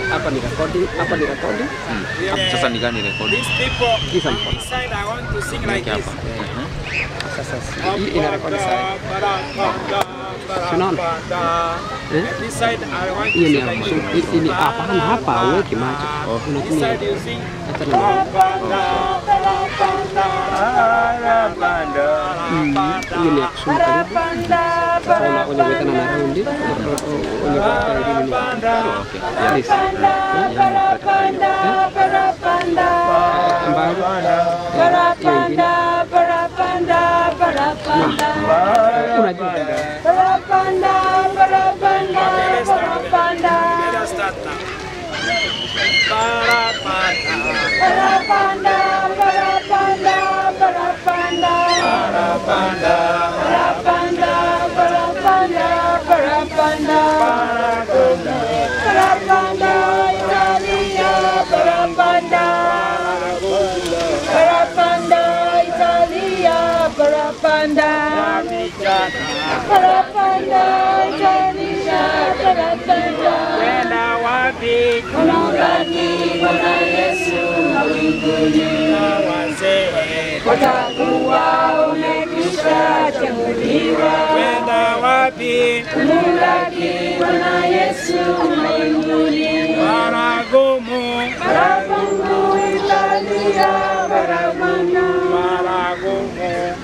Hapa ni recording, hapa ni recording. Sasa ni gani recording? These people inside I want to sing like this. Sasa hii ina record sasa. Unaona? This side I want to Hii sing like this. ni hapa uweke macho. Unatumia. Hata hii ni kusoma karibu. Sasa unaweka na raundi. Yes. Watakuwa umekwisha chaguliwa, Wenda wapi kumlaki Bwana Yesu mbinguni. Baragumu Italia, Barabanda.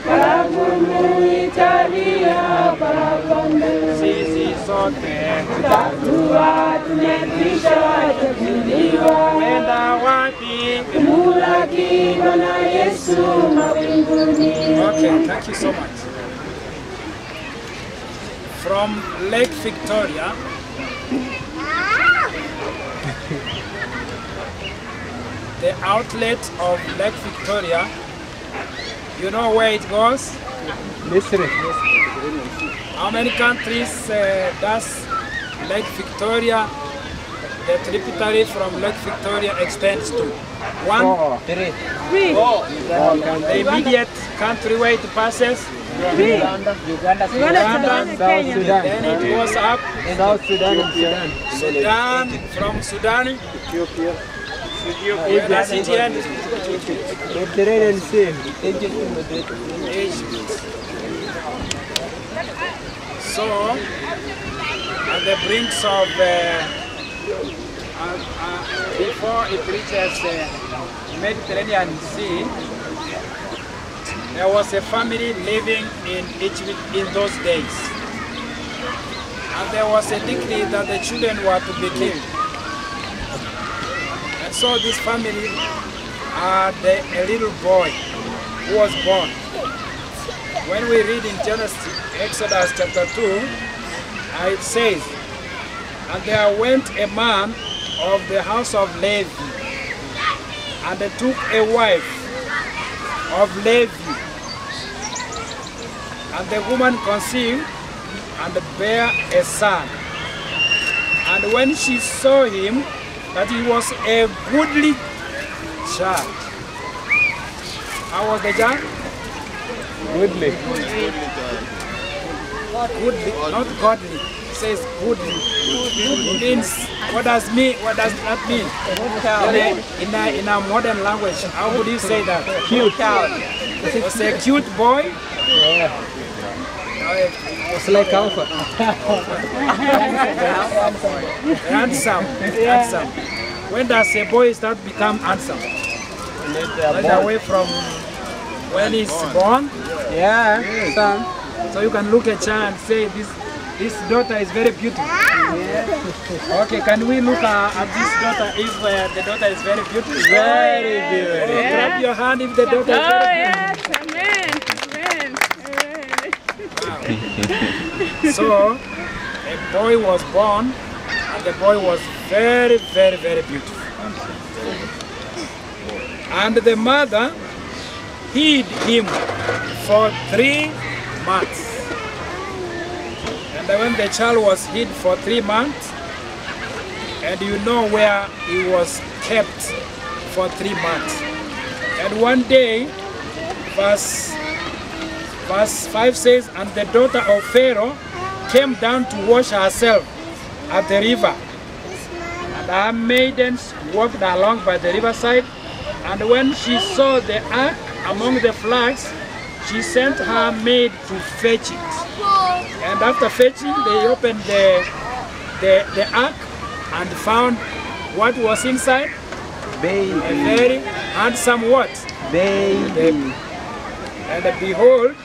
Baragumu Italia, Barabanda. Sisi sote Watakuwa tumekwisha chaguliwa, wenda wapi. kumlaki Bwana Yesu mbinguni. Okay, thank you so much. From Lake Victoria, the outlet of Lake Victoria, you know where it goes? Misri. How many countries does Lake Victoria, the tributary from Lake Victoria extends to? 1, 3. the immediate country where it passes, Uganda, Uganda, South Sudan. then it goes up, South Sudan and Sudan. Sudan, from Sudan, Ethiopia. where does it end? Mediterranean Sea. Egypt. So, at the brinks of, before it reaches the Mediterranean Sea, there was a family living in Egypt in those days. And there was a decree that the children were to be killed. And so this family had a little boy who was born. When we read in Exodus chapter 2, it says, and there went a man of the house of Levi, and they took a wife of Levi, and the woman conceived and bare a son. And when she saw him, that he was a goodly child. How was the child? Goodly. Goodly, not godly. It says goodly. It means, what does that mean? In a modern language, how would you say that? Cute. It was a cute boy. Yeah. It's like alpha. Handsome. Handsome. When does a boy start to become handsome? Right away from when he's born. Yeah, son. So you can look at a child and say, this daughter is very beautiful. Yeah. Okay, can we look at this daughter if the daughter is very beautiful? Very beautiful. Oh, clap your hand if the daughter is very beautiful. Amen. Wow. So, a boy was born, and the boy was very, very, very beautiful. And the mother hid him for 3 months. And when the child was hid for 3 months, and you know where he was kept for 3 months. And one day, verse 5 says, and the daughter of Pharaoh came down to wash herself at the river. And her maidens walked along by the riverside, and when she saw the ark among the flags, she sent her maid to fetch it. And after fetching, they opened the ark and found what was inside? Baby. A very handsome what? Baby. And behold,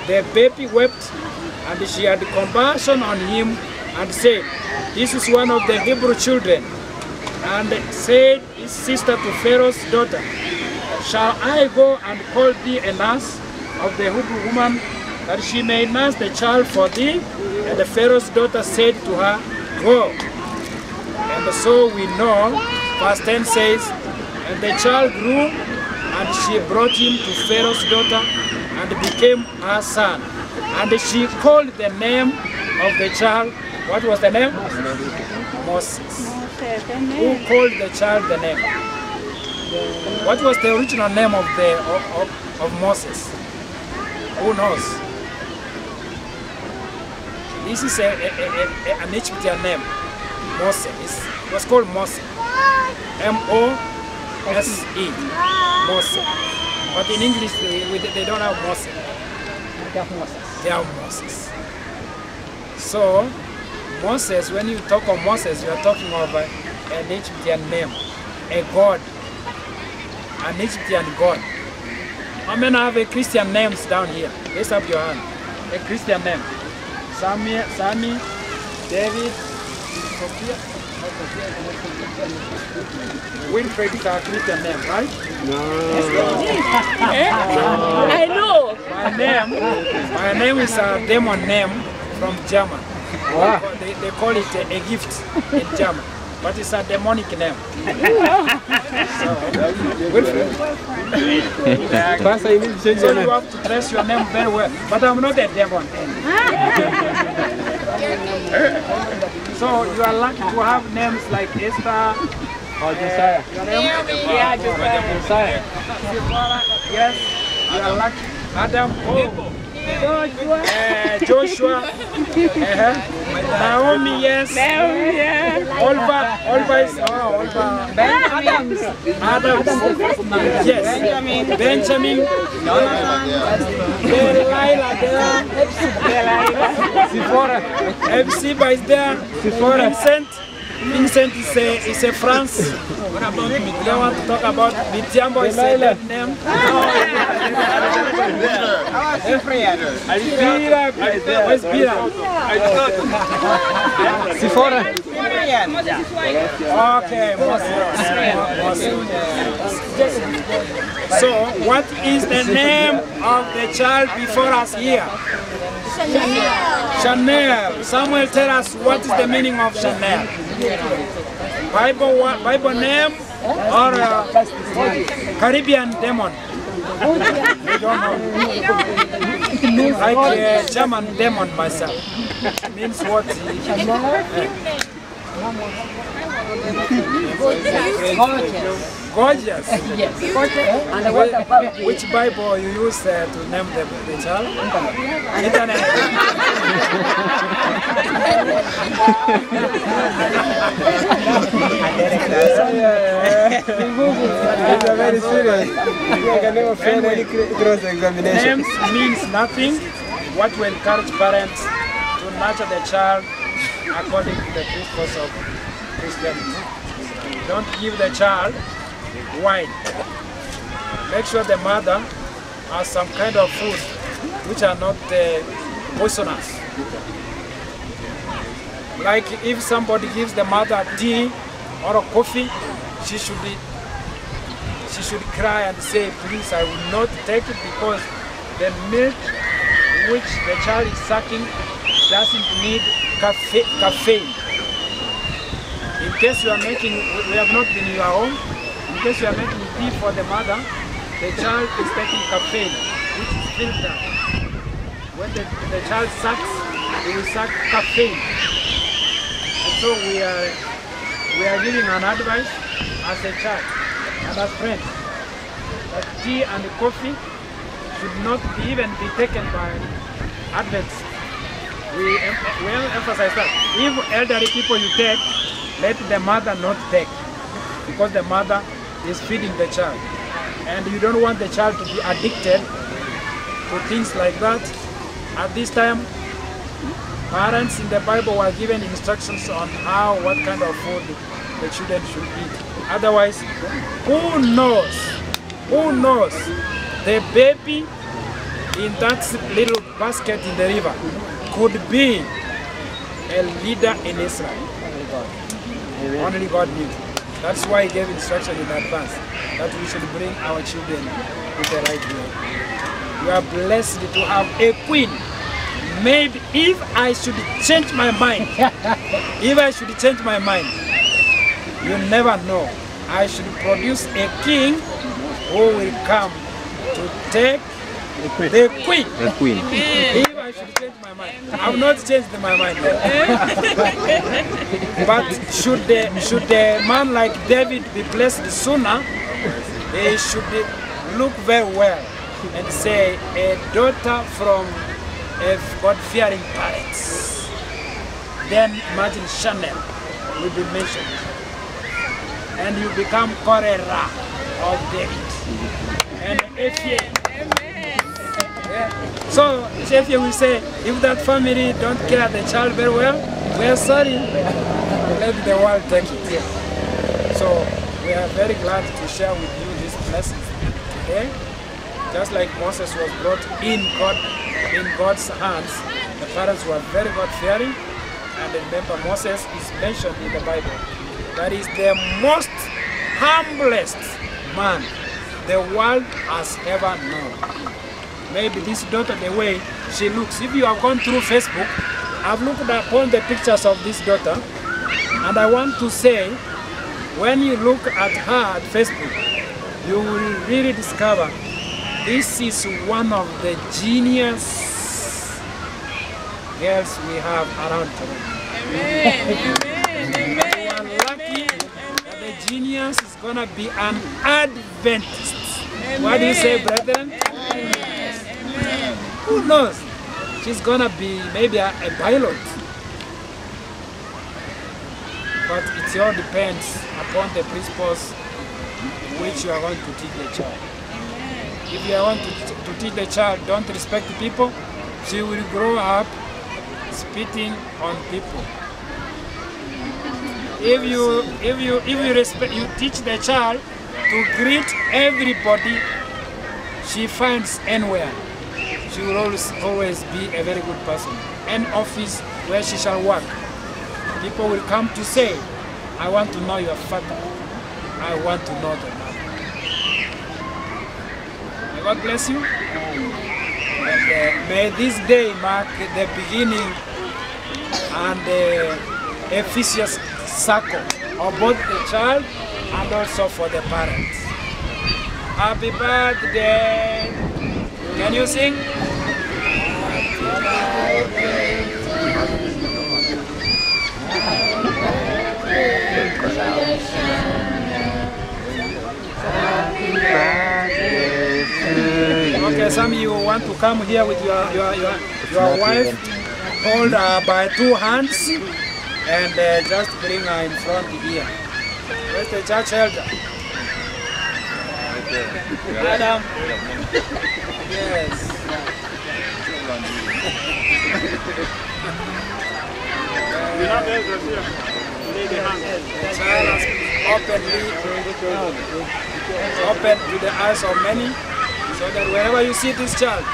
the baby wept, and she had compassion on him and said, "This is one of the Hebrew children." And said his sister to Pharaoh's daughter, "Shall I go and call thee a nurse of the Hebrew woman, that she may nurse the child for thee?" And the Pharaoh's daughter said to her, "Go." And so we know, verse 10 says, "And the child grew, and she brought him to Pharaoh's daughter, and became her son. And she called the name of the child," what was the name? Moses. Who called the child the name? What was the original name of Moses? Who knows? This is an Egyptian name. Moses. It was called Moses. M-O-S-E. Moses. But in English, they don't have Moses. They have Moses. So, Moses, when you talk of Moses, you are talking of an Egyptian name, a god, an Egyptian god. How many have a Christian names down here? Raise up your hand. A Christian name. Sammy, David, Sophia. Winfred is our Christian name, right? No. I know. My name is a demon name from German. Wow. They call it a gift in German, but it's a demonic name. So, Winfred. Pastor, you need to change So your you name. have to dress your name very well. But I'm not a demon. So you are lucky to have names like Esther. Oh, Josiah. Your name? Yeah, Josiah. Yes, you are lucky. Adam. Oh. Joshua. Naomi, yes. Olva is Olva. Adams. Yes. Benjamin. Delilah there. Sephora. Epsiba is there. Sephora. Vincent is a France. We don't want to talk about Mitiambo is a dead name. Where's Bira? Sephora. Okay, So, what is the name of the child before us here? Shannel. Samuel, tell us what is the meaning of Shannel. Bible name or Caribbean demon? I don't know. Like a German demon myself. Means what? Gorgeous. Yes. And which Bible you use to name the child? Internet. Very serious. I can never fail any cross examination. Names means nothing. What will encourage parents to nurture the child according to the principles of Christianity. Don't give the child wine. Make sure the mother has some kind of food which are not poisonous. Like if somebody gives the mother tea or a coffee, she should cry and say, "Please, I will not take it because the milk which the child is sucking doesn't need caffeine." In case you are making, we have not been in your home, in case you are making tea for the mother, the child is taking caffeine, which is filtered. When the child sucks, he will suck caffeine. And so we are giving an advice as a child and as friends that tea and coffee should not even be taken by adults we emphasize that if elderly people you take, let the mother not take, because the mother is feeding the child. And you don't want the child to be addicted to things like that. At this time, parents in the Bible were given instructions on what kind of food the children should eat. Otherwise, who knows, the baby in that little basket in the river could be a leader in Israel. Only God knew. That's why he gave instruction in advance that we should bring our children to the right way. We are blessed to have a queen. Maybe if I should change my mind, you never know. I should produce a king who will come to take the queen. If I should change my mind. I have not changed my mind yet. But should a man like David be blessed sooner, he should look very well and say, a daughter from a God-fearing parents. Then imagine Shannel will be mentioned. And you become Korera of David. And Ephraim. So Ephraim will say, if that family don't care the child very well, we are sorry. Let the world take it. So we are very glad to share with you these blessings today. Just like Moses was brought in God's hands, the parents were very God-fearing. And remember, Moses is mentioned in the Bible. That is the most humblest man the world has ever known. Maybe this daughter, the way she looks, if you have gone through Facebook, I've looked upon the pictures of this daughter, and I want to say, when you look at her at Facebook, you will really discover this is one of the genius girls we have around today. Amen. Amen. You are lucky that the genius is going to be an Adventist. Amen. What do you say, brethren? Amen. Amen. Who knows? She's going to be maybe a pilot. But it all depends upon the principles which you are going to teach the child. If you want to teach the child, don't respect people, she will grow up spitting on people. If you teach the child to greet everybody she finds anywhere, she will always be a very good person. An office where she shall work, people will come to say, I want to know your father, I want to know the mother. May God bless you. And may this day mark the beginning and the efficacious circle of both the child and also for the parents. Happy birthday! Can you sing? Happy birthday. Okay, some of you want to come here with your wife, hold her by 2 hands and just bring her in front here. Where's the church elder? Adam. Yes. The child has open to the eyes of many, so that wherever you see this child,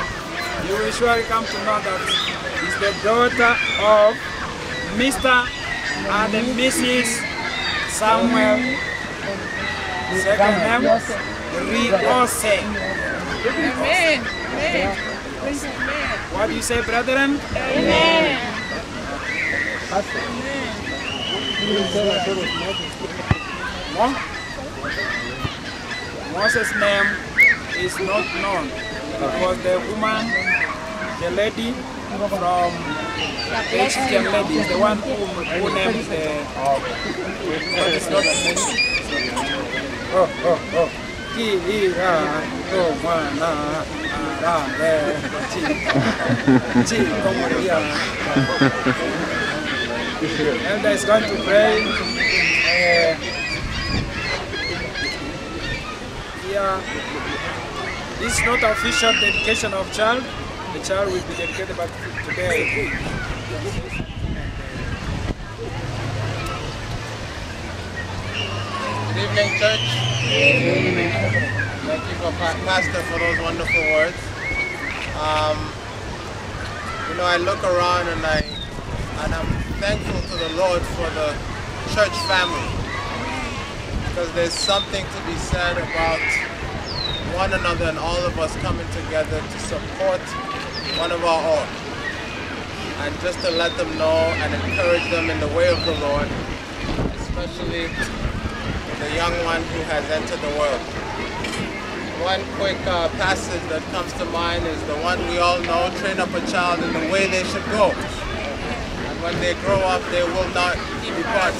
you will surely come to know that it's the daughter of Mr. and Mrs. Samuel, second name, Riose. Amen. Amen. What do you say, brethren? Amen. Moses' name is not known because the woman, the lady from the Egyptian lady is the one who named the but it's not mentioned. Kira Tomana Arale Chi Komoria. Elder is going to pray. This is not official dedication of child. The child will be dedicated but today. Good evening, church. Thank you, Pastor, for those wonderful words. You know, I look around and I'm thankful to the Lord for the church family, because there's something to be said about one another and all of us coming together to support one of our own, and just to let them know and encourage them in the way of the Lord, especially the young one who has entered the world. One quick passage that comes to mind is the one we all know: train up a child in the way they should go, and when they grow up they will not depart.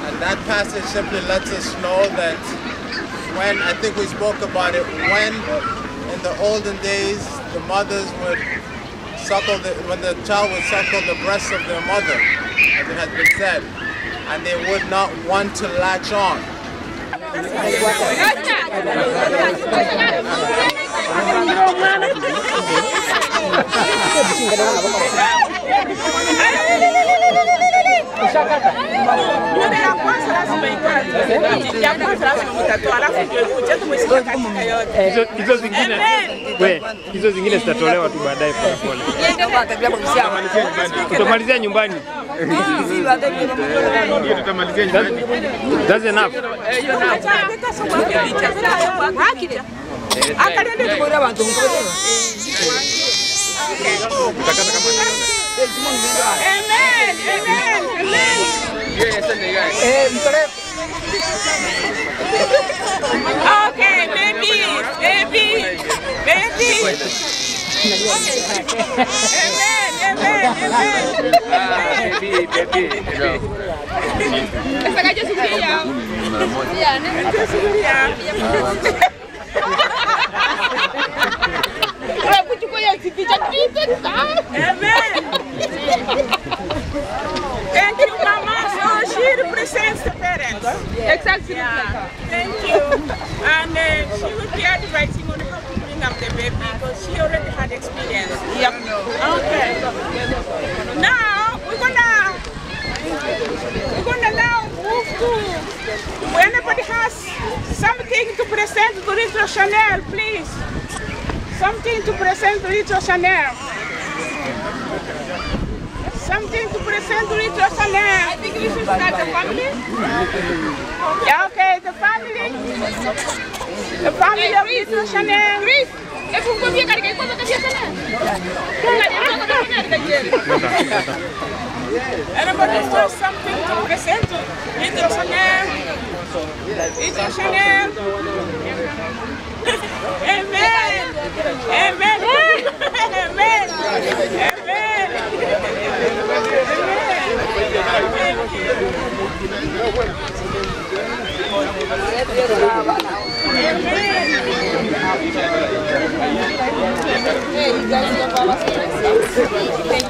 And that passage simply lets us know that when, I think we spoke about it, when in the olden days the mothers would suckle, when the child would suckle the breast of their mother, as it has been said, and they would not want to latch on. Hizo zingine zitatolewa tu baadaye pole pole. Tutamalizia nyumbani. Tutamalizia nyumbani. That's enough. Amen. Amen. Amen. Okay, baby. Amen. Amen. Thank you, Mama. So she represents the parents. Exactly. Yeah. Thank you. And she will be advising on how to bring up the baby because she already had experience. Yep. Okay. Now we're gonna now move to when anybody has something to present to little Shannel, please. Something to present to little Shannel. Something to present to little Shannel. I think we should start the family. Yeah, okay, the family. The family of little Shannel. Anybody wants something to present to little Shannel? Little Shannel. Amen. Amen. Amen. Amen. Hey, you guys have all us. Thank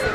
you.